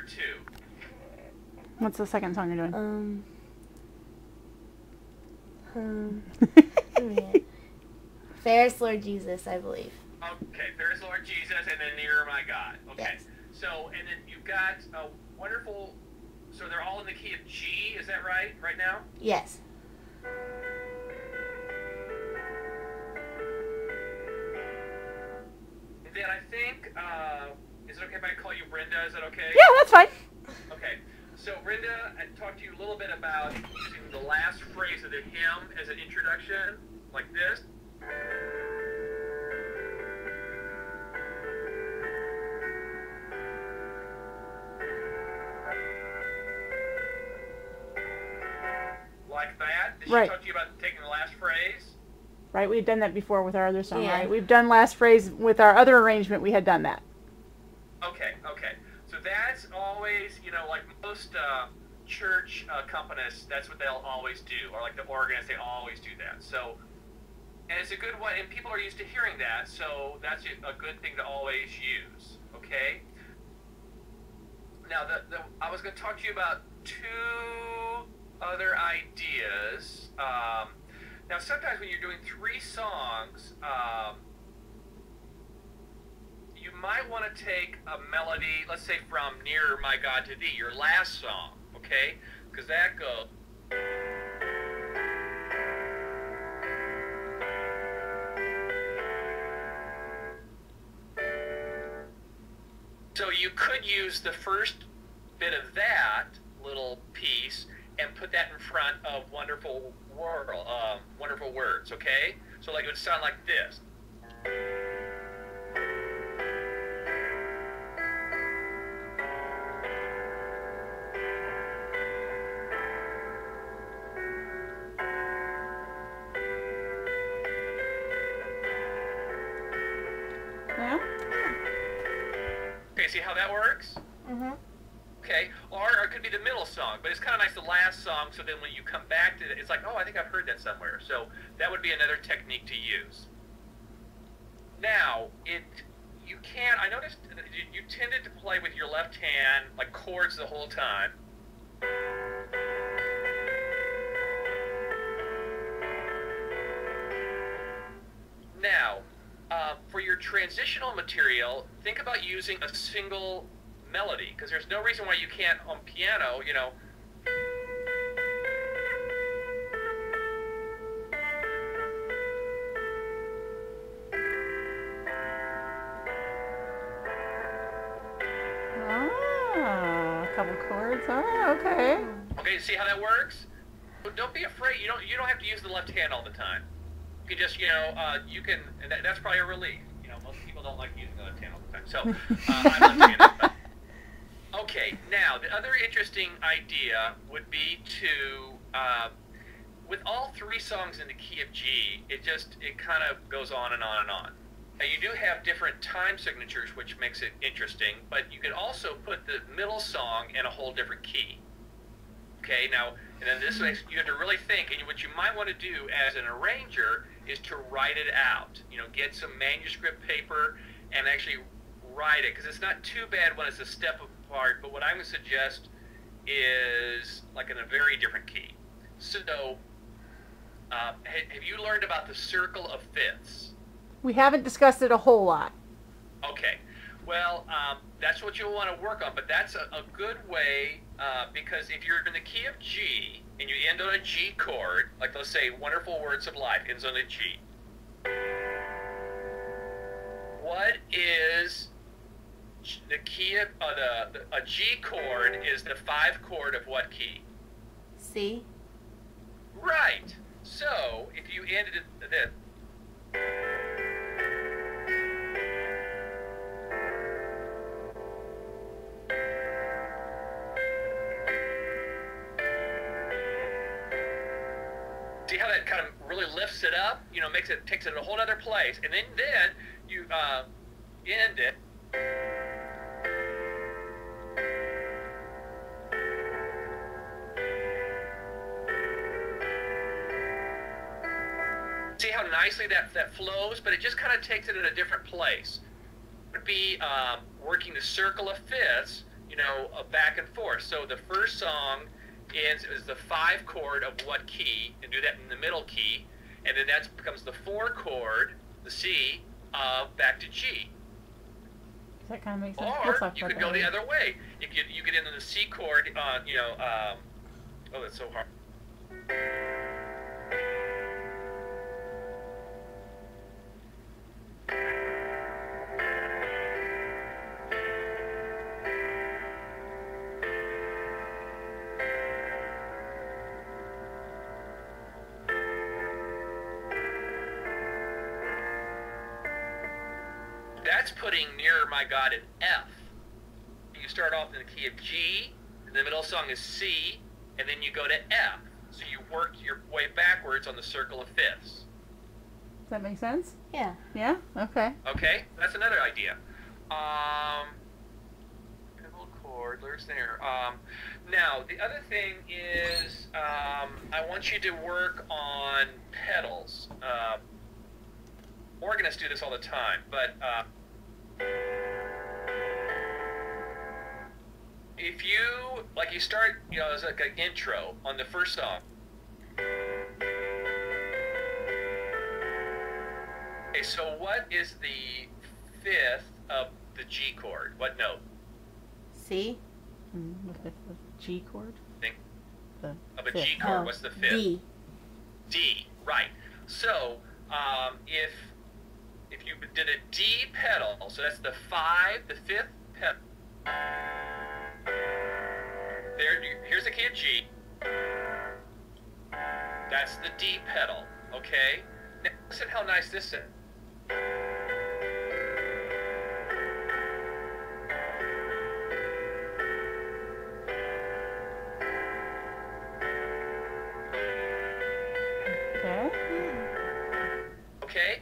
2. What's the second song you're doing? Fairest Lord Jesus, I believe. Okay, Fairest Lord Jesus, and then Nearer My God. Okay. Yes. So, and then you've got a wonderful. So they're all in the key of G. Is that right? Right now? Yes. And then I think. Is it okay if I call you Brenda? Is that okay? Yeah, that's fine. Okay. So Brenda, I talked to you a little bit about using the last phrase of the hymn as an introduction, like this. Like that. Did she Right. talk to you about taking the last phrase? Right, we've done that before with our other song, Yeah. right? We've done last phrase with our other arrangement. We had done that. Okay, okay. So that's always, you know, like most church accompanists, that's what they'll always do. Or like the organists, they always do that. So, and it's a good one, and people are used to hearing that, so that's a good thing to always use, okay? Now, I was going to talk to you about 2 other ideas. Now, sometimes when you're doing 3 songs, you might want to take a melody, let's say from Nearer My God to Thee, your last song, okay? Because that goes. So you could use the first bit of that little piece and put that in front of Wonderful World, Wonderful Words, okay? So like it would sound like this. Yeah? Okay, see how that works? Mm-hmm. Okay, or it could be the middle song, but it's kind of nice the last song, so then when you come back to it, it's like, oh, I think I've heard that somewhere. So that would be another technique to use. Now, you can, I noticed that you tended to play with your left hand, like chords the whole time. Now, for your transitional material, think about using a single melody, because there's no reason why you can't on piano, you know. Ah, a couple chords. Oh, okay. Okay, see how that works? But don't be afraid. You don't have to use the left hand all the time. You can just, you know, you can. And that's probably a relief. You know, most people don't like using the left hand all the time. So I'm left-handed. But, okay, now the other interesting idea would be to, with all 3 songs in the key of G, it kind of goes on and on and on. Now you do have different time signatures, which makes it interesting, but you could also put the middle song in a whole different key. Okay, now, and then this makes, you have to really think, and what you might want to do as an arranger is to write it out. You know, get some manuscript paper and actually write it, because it's not too bad when it's a step apart, but what I'm going to suggest is like in a very different key. So, have you learned about the circle of fifths? We haven't discussed it a whole lot. Okay. Well, that's what you'll want to work on, but that's a good way, because if you're in the key of G and you end on a G chord, like let's say Wonderful Words of Life ends on a G, what is the key of, a G chord is the 5 chord of what key? C. Right. So, if you ended it, see how that kind of really lifts it up? You know, takes it a whole other place, and then you end it. See how nicely that flows, but it just kind of takes it in a different place. It would be working the circle of fifths, you know, back and forth. So the first song is the 5 chord of what key, and do that in the middle key, and then that becomes the 4 chord, the C, back to G. That kind of makes sense. Or you could go the other way. You could end on the C chord, you know, oh, that's so hard. That's putting Nearer My God in F. You start off in the key of G, and the middle song is C, and then you go to F. So you work your way backwards on the circle of fifths. Does that make sense? Yeah. Yeah? Okay. Okay, that's another idea. Pedal chord, there's there. Now, the other thing is I want you to work on pedals. Organists do this all the time, but if you, like you start, you know, as like an intro on the first song. Okay, so what is the 5th of the G chord? What note? C. The G chord? Think The of a fifth. G chord. What's the 5th? D. D, right. So, if you did a D pedal, so that's the 5, the 5th pedal. Here's the key of G. That's the D pedal, okay? Now listen how nice this is. Okay. Okay?